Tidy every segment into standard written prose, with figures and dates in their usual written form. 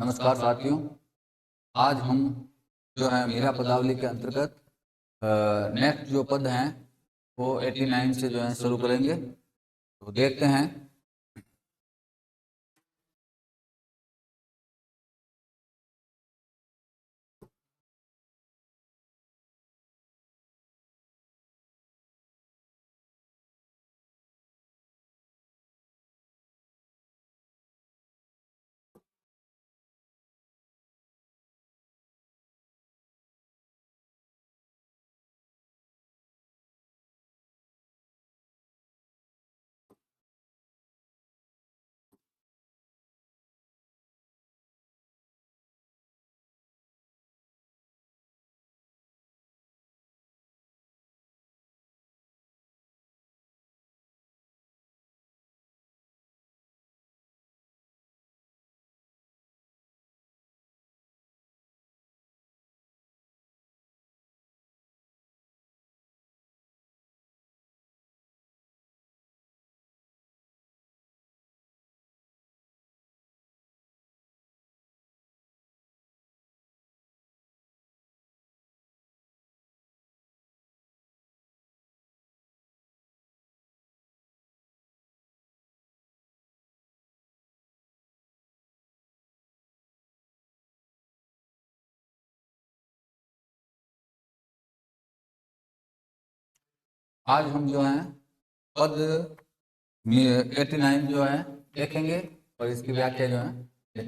नमस्कार साथियों। आज हम जो है मीरा पदावली के अंतर्गत नेक्स्ट जो पद हैं वो 89 से जो है शुरू करेंगे। तो देखते हैं। आज हम जो है पद 89 जो है देखेंगे और इसकी व्याख्या जो है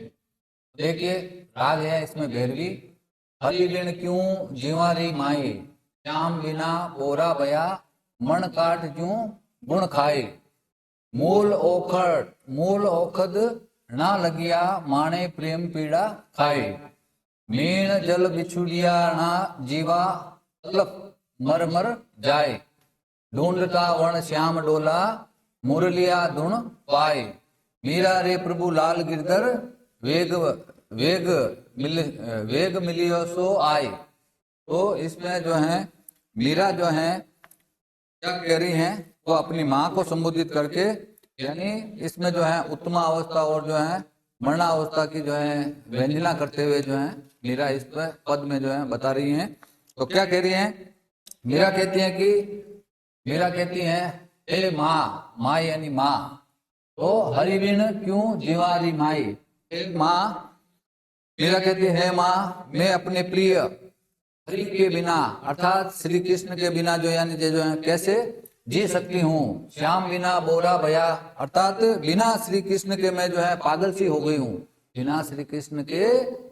देखिए। राग है इसमें भैरवी। हरि बिन क्यों जीवारी माई, श्याम बिना पोरा बया, मन काट ज्यों गुण खाए। मूल औखद ना लगिया, माणे प्रेम पीड़ा खाए। मीण जल बिछुड़िया ना जीवा, तलप मर मर जाए। ढूंढता वण श्याम डोला, मुरलिया धुन पाए। मीरा रे प्रभु लाल गिरधर, वेग मिलियो सो आए। तो इसमें जो है मीरा जो है क्या कह रही हैं, वो अपनी माँ को संबोधित करके, यानी इसमें जो है उत्तमा अवस्था और जो है मरणावस्था की जो है व्यंजना करते हुए जो है मीरा इस पद में जो है बता रही हैं। तो क्या कह रही हैं? मीरा कहती हैं हे माँ यानी माँ, तो हरि बिन क्यों जीवारी माई। हे माँ, मीरा कहती है माँ, मैं अपने प्रिय हरि के बिना अर्थात श्री कृष्ण के बिना जो यानी जो है कैसे जी सकती हूँ। श्याम बिना बोरा भया, अर्थात बिना श्री कृष्ण के मैं जो है पागल सी हो गई हूँ। बिना श्री कृष्ण के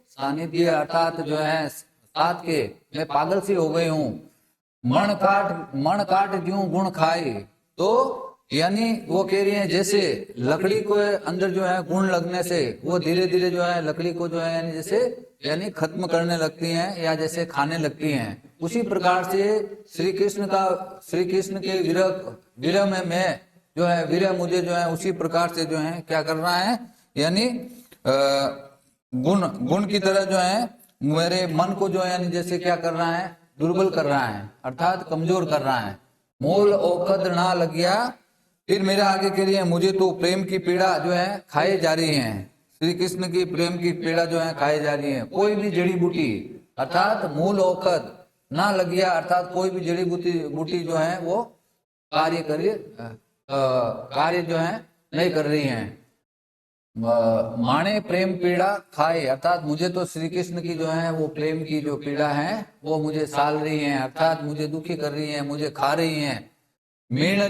सानिध्य अर्थात जो है साथ के मैं पागल सी हो गई हूँ। मन काट ज्यों गुण खाए। तो यानी वो कह रही है जैसे लकड़ी को अंदर जो है गुण लगने से वो धीरे धीरे जो है लकड़ी को जो है यानी खत्म करने लगती हैं या जैसे खाने लगती हैं। उसी प्रकार से श्री कृष्ण के विरह में मैं जो है विरह मुझे जो है उसी प्रकार से जो है क्या कर रहा है, यानी गुण की तरह जो है मेरे मन को जो है यानी जैसे क्या कर रहा है, दुर्बल कर रहा है अर्थात कमजोर कर रहा है। मूल औखद ना लगिया, फिर मेरे आगे के लिए मुझे तो प्रेम की पीड़ा जो है खाई जा रही है। श्री कृष्ण की प्रेम की पीड़ा जो है खाई जा रही है। कोई भी जड़ी बूटी अर्थात मूल औखद ना लगिया, अर्थात कोई भी जड़ी बूटी जो है वो कार्य जो है नहीं कर रही है। माने प्रेम पीड़ा खाए, अर्थात मुझे तो श्री कृष्ण की जो है वो प्रेम की जो पीड़ा है वो मुझे साल रही है, अर्थात मुझे दुखी कर रही है, मुझे खा रही है। मीण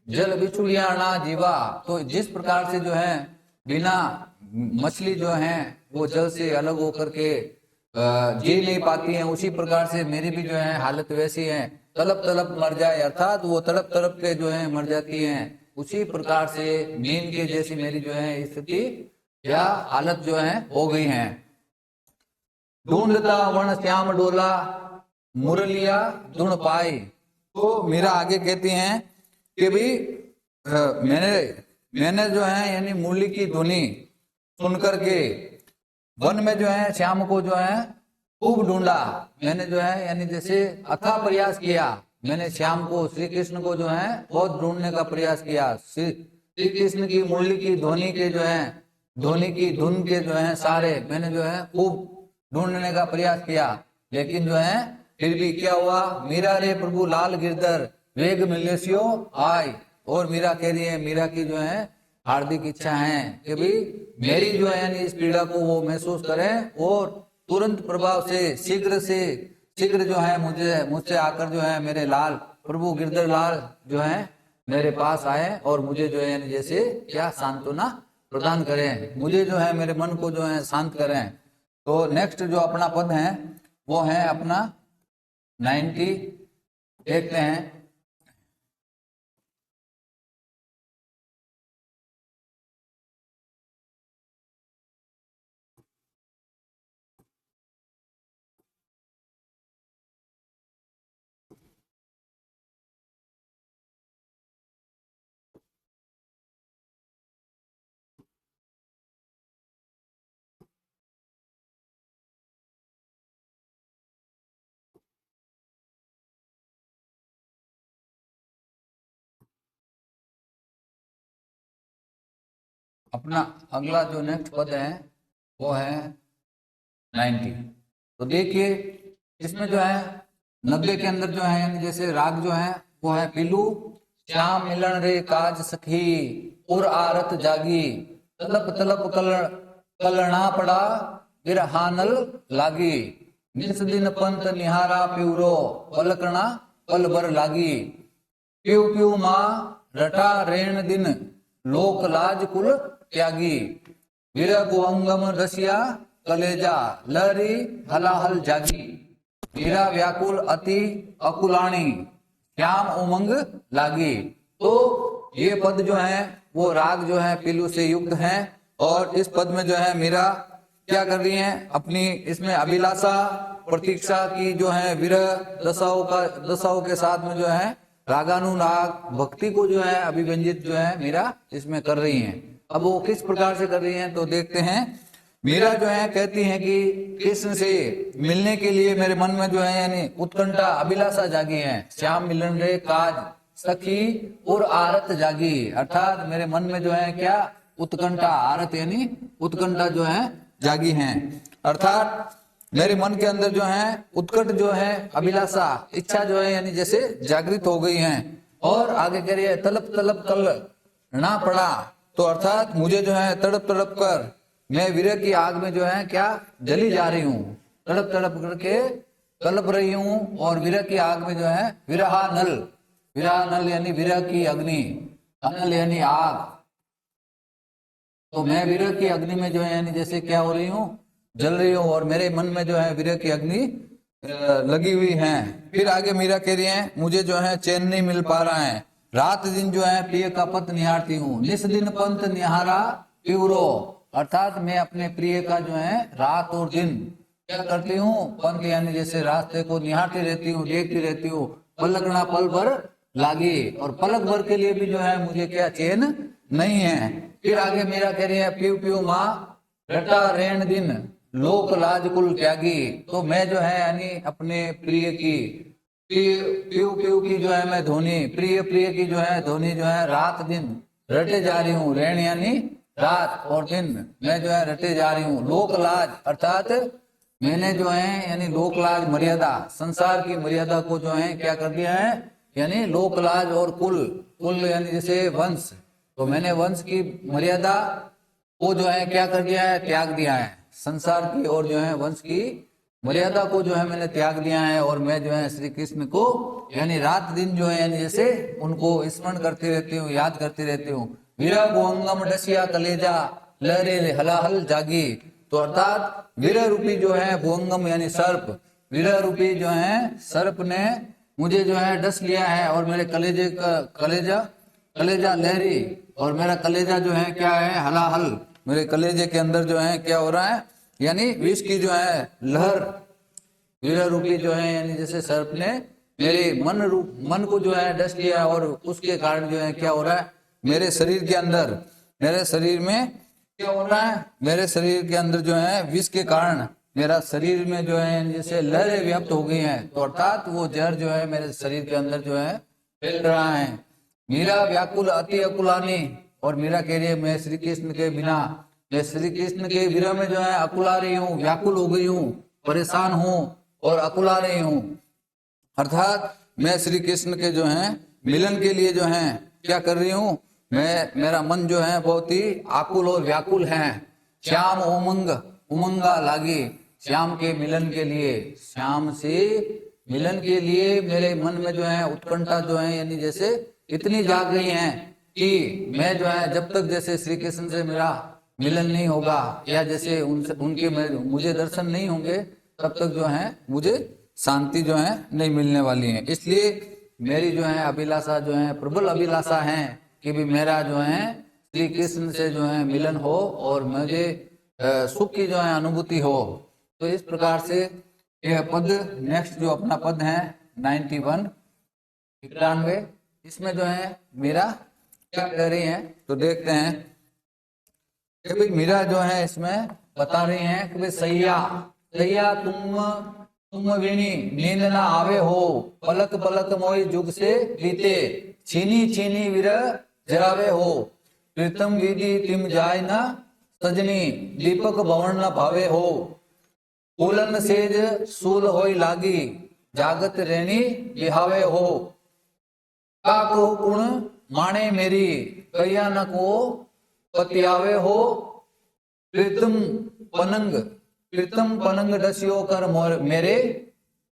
जल बिछुड़िया ना जीवा। तो जिस प्रकार से जो है बिना मछली जो है वो जल से अलग होकर के जी नहीं पाती है, उसी प्रकार से मेरी भी जो है हालत वैसी है। तड़प मर जाए, अर्थात वो तड़प के जो है मर जाती है। उसी प्रकार से मीन के जैसी मेरी जो है स्थिति या हालत जो है हो गई है। ढूंढता वर्ण श्याम डोला, मुरलिया धुन पाई। तो मीरा आगे कहती हैं कि भाई मैंने जो है यानी मुरली की ध्वनि सुन करके वन में जो है श्याम को जो है खूब ढूंढा। मैंने जो है यानी जैसे अथाह प्रयास किया, मैंने श्याम को श्री कृष्ण को जो है बहुत ढूंढने का प्रयास किया। श्री कृष्ण की मुरली की ध्वनि के जो है धोनी की धुन के जो है सारे मैंने जो है खूब ढूंढने का प्रयास किया, लेकिन जो है फिर भी क्या हुआ, मीरा रे प्रभु लाल गिरधर वेग मिलेसियो आय। और मीरा कह रही है, मीरा की जो है हार्दिक इच्छा है कि भाई मेरी जो है यानी इस पीड़ा को वो महसूस करें और तुरंत प्रभाव से शीघ्र जो है मुझसे आकर जो है मेरे लाल प्रभु गिरधर लाल जो है मेरे पास आए और मुझे जो है यानी जैसे क्या सांत्वना प्रदान करें, मुझे जो है मेरे मन को जो है शांत करें। तो नेक्स्ट जो अपना पद है वो है अपना 90, देखते हैं। अपना अगला जो नेक्स्ट पद है वो है 90। तो देखिए इसमें जो है 90 के अंदर जो है यानी जैसे राग जो है वो है पीलू श्याम मिलन रे काज सखी उर आरत जागी तलप तलप कलना पड़ा बिरहानल लागी निस दिन पंत निहारा प्यूरो पलकना पल बर लागी प्यू प्यू माँ रटा रेण दिन लोक लाज कुल त्यागी विरगु अंगम रसिया कलेजा लहरी हलाहल जागी मीरा व्याकुल अति अकुलाणी श्याम उमंग लागी। तो ये पद जो है वो राग जो है पीलू से युक्त है और इस पद में जो है मीरा क्या कर रही है, अपनी इसमें अभिलाषा प्रतीक्षा की जो है विरह दशाओं के साथ में जो है रागानुराग भक्ति को जो है अभिव्यंजित जो है मीरा इसमें कर रही हैं। अब वो किस प्रकार से कर रही हैं तो देखते हैं। मीरा जो है कहती हैं कि कृष्ण से मिलने के लिए मेरे मन में जो है यानी उत्कंठा अभिलाषा जागी है, श्याम मिलन रे काज सखी और आरत जागी, अर्थात मेरे मन में जो है क्या उत्कंठा, आरत यानी उत्कंठा जो है जागी है, अर्थात मेरे मन के अंदर जो है उत्कट जो है अभिलाषा इच्छा जो है यानी जैसे जागृत हो गई है। और आगे कह रही है तलप तलप कल ना पड़ा, तो अर्थात मुझे जो है तड़प तड़प कर मैं विरह की आग में जो है क्या जली जा रही हूँ, तड़प तड़प करके कलप रही हूँ और विरह की आग में जो है विरहा नल यानी विरह की अग्नि, अनल यानी आग, तो मैं विरह की अग्नि में जो है यानी जैसे क्या हो रही हूँ जल रही हूँ और मेरे मन में जो है विरह की अग्नि लगी हुई है। फिर आगे मीरा कह रही है मुझे जो है चैन नहीं मिल पा रहा है, रात दिन जो है प्रिय का पथ निहारती हूँ, निस दिन पंथ निहारा प्यूरो, अर्थात मैं अपने प्रिय का जो है रात और दिन क्या करती हूँ पंथ यानी जैसे रास्ते को निहारती रहती हूँ, देखती रहती हूँ, पलकना पल भर लागी, और पलक भर के लिए भी जो है मुझे क्या चैन नहीं है। फिर आगे मीरा कह रही है प्यू प्यू माँ रटा रेण दिन लोक लाज कुल त्यागी, तो मैं जो है यानी अपने प्रिय की प्यू प्यू की जो है मैं ध्वनि प्रिय की जो है ध्वनि जो है रात दिन रटे जा रही हूँ, रेण यानी रात और दिन मैं जो है रटे जा रही हूँ, लोक लाज अर्थात मैंने जो है यानी लोक लाज मर्यादा संसार की मर्यादा को जो है क्या कर दिया है यानी लोक लाज और कुल यानी जैसे वंश, तो मैंने वंश की मर्यादा को जो है क्या कर दिया है त्याग दिया है, संसार की और जो है वंश की मर्यादा को जो है मैंने त्याग दिया है और मैं जो है श्री कृष्ण को यानी रात दिन जो है यानी जैसे उनको स्मरण करती रहती हूँ, याद करती रहती हूँ। वीरा गोंगम डसिया कलेजा लहरे हलाहल जागी, तो अर्थात वीर रूपी जो है भुअंगम यानी सर्प, वीर रूपी जो है सर्प ने मुझे जो है डस लिया है और मेरे कलेजा लहरी और मेरा कलेजा जो है क्या है हलाहल, मेरे कलेजे के अंदर जो है क्या हो रहा है यानी विष की जो है लहर, वीर रूपी जो है यानी जैसे सर्प ने मेरे मन को जो है डस लिया और उसके कारण जो है क्या हो रहा है मेरे शरीर के अंदर, मेरे शरीर में क्या हो रहा है, मेरे शरीर के अंदर जो है विष के कारण मेरा शरीर में जो है जैसे लहरें व्याप्त हो गई हैं, तो अर्थात वो जहर जो है मेरे शरीर के अंदर जो है फैल रहा है। मीरा व्याकुल अति अकुलानी, और मीरा कह रही है मैं श्री कृष्ण के बिना मैं श्री कृष्ण के विरह में जो है अकुला रही हूँ, व्याकुल हो गई हूँ, परेशान हूँ और अकुला रही हूँ। अर्थात मैं श्री कृष्ण के जो है मिलन के लिए जो है क्या कर रही हूँ, मेरा मन जो है बहुत ही आकुल और व्याकुल है। श्याम उमंग उमंगा लागी, श्याम के मिलन के लिए, श्याम से मिलन के लिए मेरे मन में जो है उत्कंठा जो है यानी जैसे इतनी जाग गई है कि मैं जो है जब तक जैसे श्री कृष्ण से मेरा मिलन नहीं होगा या जैसे उनके मुझे दर्शन नहीं होंगे तब तक जो है मुझे शांति जो है नहीं मिलने वाली है। इसलिए मेरी जो है अभिलाषा जो है प्रबल अभिलाषा है कि भी मेरा जो है श्री कृष्ण से जो है मिलन हो और मुझे सुख की जो है अनुभूति हो। तो इस प्रकार से यह पद नेक्स्ट जो अपना पद है 91 इसमें जो है मीरा क्या कह रही है तो देखते हैं कि भाई मीरा जो है इसमें बता रही हैं कि भाई सैया सैया तुम विनी नींद ना आवे हो, पलक पलक मोई जुग से बीते, छीनी छीनी विरह जरावे हो, प्रीतम विधि तिम जाय ना सजनी, दीपक भवन न भावे हो, फूलन सेज सूल होई लागी, जागत रेणी बिहावे हो, का को गुण माने मेरी, कया न को पतियावे हो, प्रीतम पनंग डसियो कर मेरे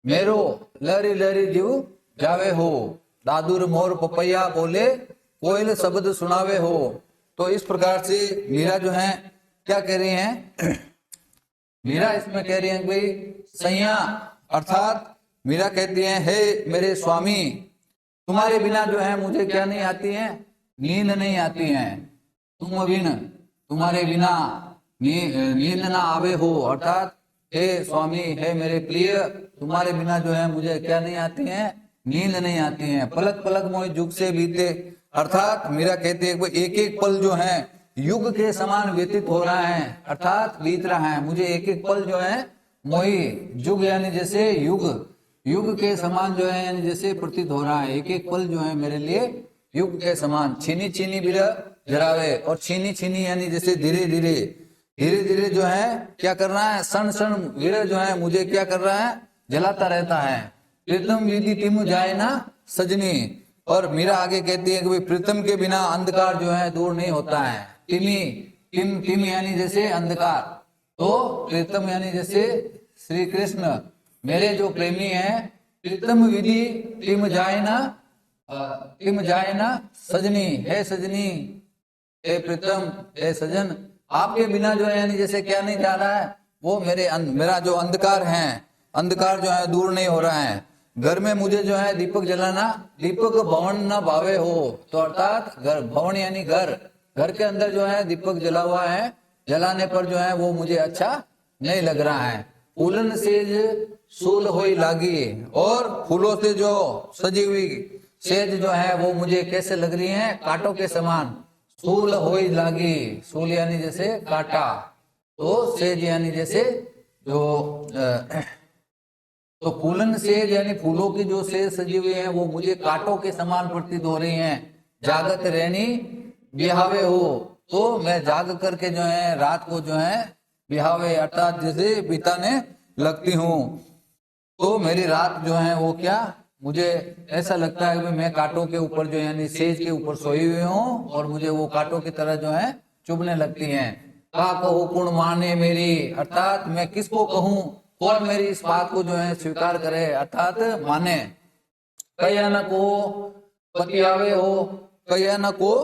मेरो लहरी लहरी जीव जावे हो, दादुर मोर पपैया बोले कोयल शब्द सुनावे हो। तो इस प्रकार से मीरा जो है क्या कह रही हैं मीरा इसमें कह रही है भाई सैया अर्थात मीरा कहती है हे मेरे स्वामी तुम्हारे बिना जो है मुझे क्या नहीं आती है, नींद नहीं आती है, तुम बिन तुम्हारे बिना नींद ना आवे हो, अर्थात हे स्वामी हे मेरे प्रिय तुम्हारे बिना जो है मुझे क्या नहीं आती है, नींद नहीं आती है, पलक पलक मोहि जुग से बीते, अर्थात मीरा कहती है एक एक पल जो है युग के समान व्यतीत हो रहा है, अर्थात बीत रहा है, मुझे एक एक पल जो है मोहि जुग यानी जैसे युग के समान जो है यानी जैसे प्रतीत हो रहा है, एक एक पल जो है मेरे लिए युग के समान, छीनी छीनी बिरह जरावे, और छीनी छीनी यानी जैसे धीरे धीरे जो है क्या कर रहा है, क्षण क्षण विरह जो है मुझे क्या कर रहा है, जलाता रहता है। प्रीतम विधि तिम जाए ना सजनी, और मीरा आगे कहती है कि भाई प्रीतम के बिना अंधकार जो है दूर नहीं होता है, तिम यानी जैसे अंधकार, तो प्रीतम यानी जैसे श्री कृष्ण मेरे जो प्रेमी हैं, प्रीतम विधि तिम जाए ना सजनी, हे सजनी हे प्रीतम हे सजन, आपके बिना जो है यानी जैसे क्या नहीं जा रहा है, वो मेरा जो अंधकार है, अंधकार जो है दूर नहीं हो रहा है। घर में मुझे जो है दीपक जलाना, दीपक भवन न भावे हो, तो अर्थात घर भवन यानी घर के अंदर जो है दीपक जला हुआ है, जलाने पर जो है वो मुझे अच्छा नहीं लग रहा है। फूलन सेज सूल होई लागी, और फूलों से जो सजी हुई सेज जो है वो मुझे कैसे लग रही है, कांटों के समान। सूल होई लागी, सूल यानी जैसे काटा, तो सेज यानी जैसे जो तो फूलन सेज यानी फूलों की जो सेज सजी हुई है वो मुझे कांटों के समान प्रतीत हो रही हैं। जागत रहनी बिहावे हो, तो मैं जाग करके जो है रात को जो है बिहावे अर्थात जैसे बिताने लगती हूँ, तो मेरी रात जो है वो क्या, मुझे ऐसा लगता है कि मैं कांटों के ऊपर जो यानी सेज के ऊपर सोई हुई हूँ और मुझे वो कांटों की तरह जो है चुभने लगती हैं। का कहो कुण माने मेरी, अर्थात मैं किसको कहूँ, कौन मेरी इस बात को जो है स्वीकार करे अर्थात माने। कया न को पतियावे हो, कया न को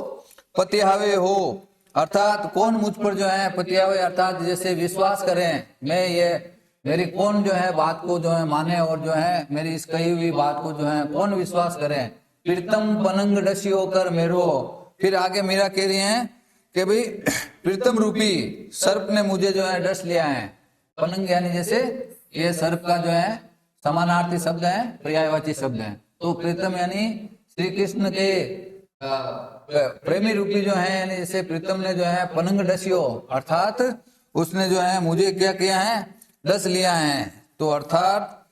पतियावे हो, अर्थात कौन मुझ पर जो है पतियावे अर्थात जैसे विश्वास करें, मैं ये मेरी कौन जो है बात को जो है माने और जो है मेरी इस कही हुई बात को जो है कौन विश्वास करे। प्रीतम पनंग डसी होकर मेरो, फिर आगे मीरा कह रही हैं कि भाई प्रीतम रूपी सर्प ने मुझे जो है डस लिया है। पनंग यानी जैसे ये सर्प का जो है समानार्थी शब्द है, पर्यायवाची शब्द है, तो प्रीतम यानी श्री कृष्ण के प्रेमी रूपी जो है यानी जैसे प्रीतम ने जो है पनंग डसियो अर्थात उसने जो है मुझे क्या किया है, डस लिया है। तो अर्थात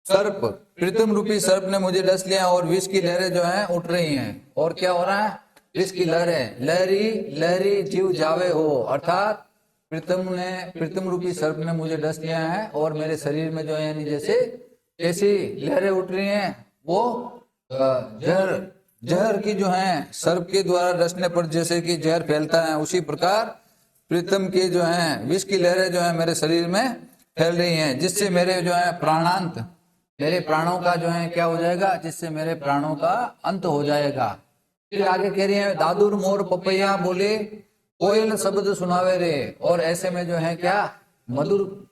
सर्प प्रीतम रूपी सर्प ने मुझे डस लिया और विष की लहरें जो है उठ रही हैं। और क्या हो रहा है, विष की लहरें, लहरी लहरी जीव जावे हो, अर्थात प्रीतम रूपी सर्प ने मुझे डस लिया है और मेरे शरीर में जो है यानी जैसे ऐसी लहरें उठ रही हैं, वो जहर की जो है सर्प के द्वारा डसने पर जैसे कि जहर फैलता है, उसी प्रकार प्रीतम के जो है विष की लहरें जो है मेरे शरीर में फैल रही हैं, जिससे मेरे जो है प्राणांत, मेरे प्राणों का जो है क्या हो जाएगा, जिससे मेरे प्राणों का अंत हो जाएगा। फिर आगे कह रही है, दादुर मोर पपैया बोले कोयल शब्द सुनावे रे। और ऐसे में जो है क्या मधुर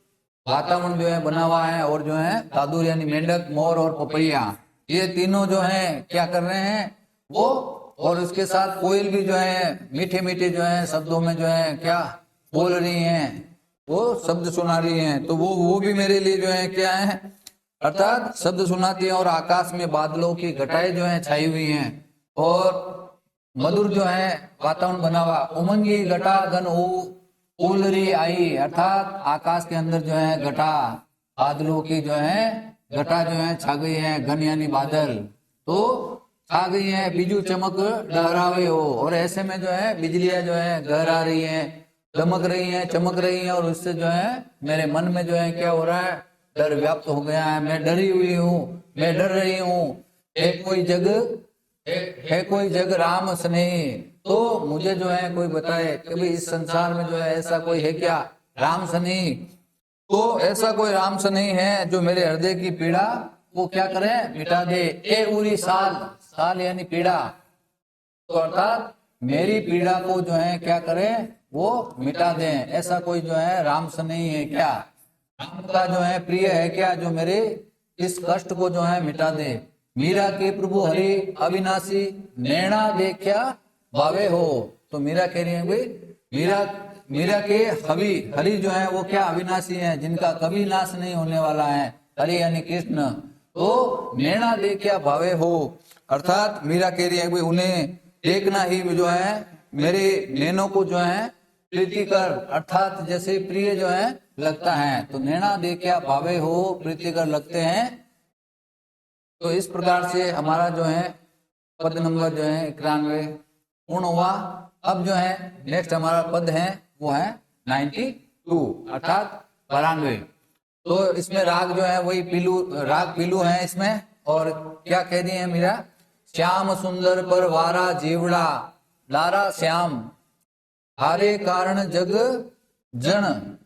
वातावरण जो है बना हुआ है, और जो है दादुर यानी मेंढक, मोर और पपैया, ये तीनों जो है क्या कर रहे हैं वो, और उसके साथ कोयल भी जो है मीठे मीठे जो है शब्दों में जो है क्या बोल रही हैं, वो शब्द सुना रही हैं। तो वो भी मेरे लिए जो है क्या है, अर्थात शब्द सुनाती है। और आकाश में बादलों की घटाएं जो है छाई हुई हैं, और मधुर जो है वातावरण बना हुआ। उमंगी घटा घन उलरी आई, अर्थात आकाश के अंदर जो है घटा, बादलों की जो है घटा जो है छा गई है, घन यानी बादल तो छा गई है। बिजू चमक लहरावे हो, और ऐसे में जो है बिजलियां जो है गहरा रही हैं, दमक रही हैं, चमक रही हैं, और उससे जो है मेरे मन में जो है क्या हो रहा है, डर व्याप्त हो गया है। मैं डरी हुई हूँ, मैं डर रही हूँ। है कोई जग राम स्नेही, तो मुझे जो है कोई बताए कि भाई इस संसार में जो है ऐसा कोई है क्या राम स्नेही। तो ऐसा कोई राम स्नेही है जो मेरे हृदय की पीड़ा वो क्या करे, मिटा दे। ए उरी साल, साल यानी पीड़ा, तो अर्थात मेरी पीड़ा को जो है क्या करे, वो मिटा दे। ऐसा कोई जो है राम स्नेही है क्या, राम का जो है प्रिय है क्या, जो मेरे इस कष्ट को जो है मिटा दे। मीरा के प्रभु हरि अविनाशी, नैना देखा भावे हो। तो मीरा कह रही है भाई, मीरा के हरि जो है वो क्या अविनाशी है, जिनका कभी नाश नहीं होने वाला है, हरि यानी कृष्ण। तो नैना देखा भावे हो, अर्थात मीरा कह रही है भाई उन्हें देखना ही जो है मेरे नैनों को जो है प्रीतिकर, अर्थात जैसे प्रिय जो है लगता है। तो नैना देखा भावे हो, प्रीतिकर लगते हैं। तो इस प्रकार से हमारा जो है पद नंबर जो है 91 पूर्ण हुआ। अब जो है नेक्स्ट हमारा पद है वो है 92, अर्थात 92। तो इसमें राग जो है वही पीलू, राग पीलू है इसमें। और क्या कह दी है मीरा, श्याम सुंदर पर वारा जीवड़ा, लारा श्याम हारे कारण जग जन,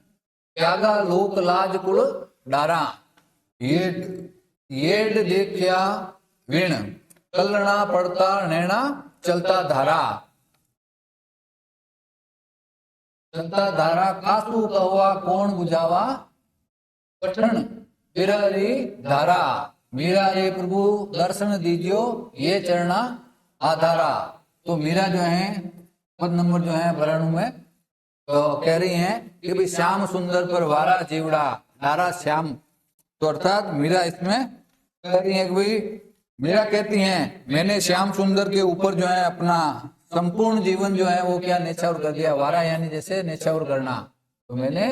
त्यागा लोक लाज कुल डारा। येड देखिया विण, कलना पड़ता नैना चलता धारा, चलता धारा कासू कहवा कौन बुझावा, पठन बिरहरी धारा। मीरा रे प्रभु दर्शन दीजियो, ये चरणा आधारा। तो मीरा जो है पद नंबर जो है 92 में तो कह रही हैं कि भाई श्याम सुंदर पर वारा जीवड़ा, नारा श्याम। तो अर्थात मीरा इसमें कह रही है कि भाई, मीरा कहती हैं मैंने श्याम सुंदर के ऊपर जो है अपना संपूर्ण जीवन जो है वो क्या नेछावर कर दिया। वारा यानी जैसे नेछावर करना, तो मैंने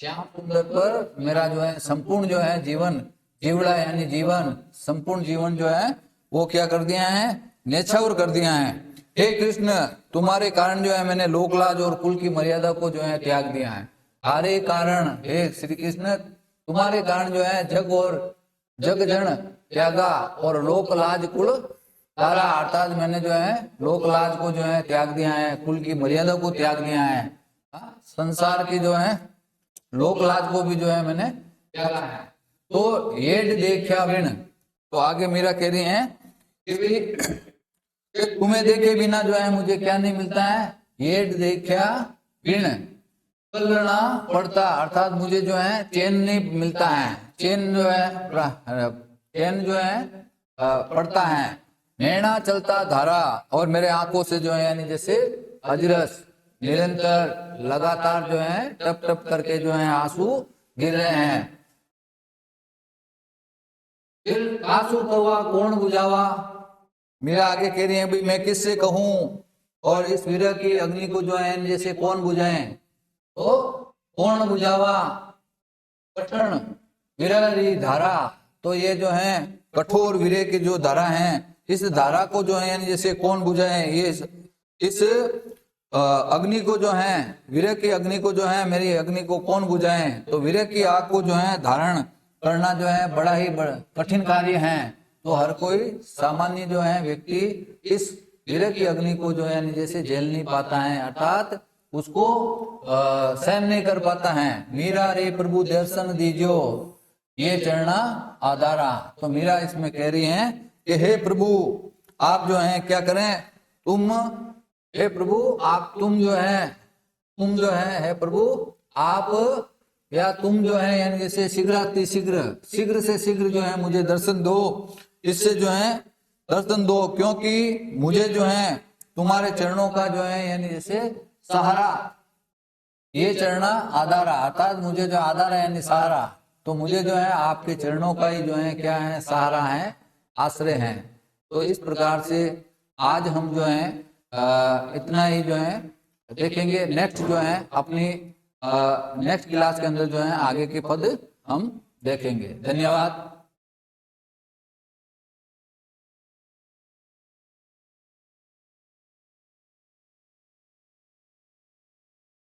श्याम सुंदर पर मेरा जो है संपूर्ण जो है जीवन, जीवड़ा यानी जीवन, संपूर्ण जीवन जो है वो क्या कर दिया है, नेछावर कर दिया है। हे कृष्ण, तुम्हारे कारण जो है मैंने लोकलाज और कुल की मर्यादा को जो है त्याग दिया है। हरे कारण, हे श्री कृष्ण, तुम्हारे कारण जो है जग और जग जन त्यागा, और लोकलाज कुल तारा, अर्थात मैंने जो है लोकलाज को जो है त्याग दिया है, कुल की मर्यादा को त्याग दिया है, संसार की जो है लोकलाज को भी जो है मैंने त्यागा है। तो येड देखा विण, तो आगे मीरा कह रही है कि तुम्हें देखे बिना जो है मुझे क्या नहीं मिलता है, येड देखा विण कलना पड़ता, अर्थात मुझे जो है चैन नहीं मिलता है, चैन जो है पड़ता है। नैना चलता धारा, और मेरे आंखों से जो है यानी जैसे अजरस निरंतर लगातार जो है टप टप करके जो है आंसू गिर रहे हैं। फिर आंसू कौवा कौन बुझावा, मेरा आगे कह रही है भाई मैं किससे कहूं, और इस विरह की अग्नि को जो है जैसे कौन बुझाए, तो कौन बुझावा। कठिन विरह धारा, तो ये जो है कठोर विरह की जो धारा है, इस धारा को जो है जैसे कौन बुझाए। ये इस अग्नि को जो है, विरह की अग्नि को जो है, मेरी अग्नि को कौन बुझाए? तो विरह की आग को जो है धारण करना जो है बड़ा ही कठिन कार्य है। तो हर कोई सामान्य जो है व्यक्ति इस विरह की अग्नि को जो है जैसे झेल नहीं पाता है, अर्थात उसको सहन नहीं कर पाता है। मीरा रे प्रभु दर्शन दीजो, ये चरणा आधारा। तो मीरा इसमें कह रही है कि हे प्रभु, आप जो है क्या करें, तुम, हे प्रभु आप, तुम जो है हे प्रभु आप, या तुम जो है यानी जैसे शीघ्र शीघ्र से शीघ्र जो है मुझे दर्शन दो, इससे जो है दर्शन दो, क्योंकि मुझे जो है तुम्हारे चरणों का जो है यानी जैसे सहारा, ये चरणा आधारा, अर्थात मुझे जो आधार है यानी सहारा, तो मुझे जो है आपके चरणों का ही जो है क्या है, सहारा है, आश्रय है। तो इस प्रकार से आज हम जो है इतना ही जो है देखेंगे। नेक्स्ट जो है अपनी नेक्स्ट क्लास के अंदर जो है आगे के पद हम देखेंगे। धन्यवाद।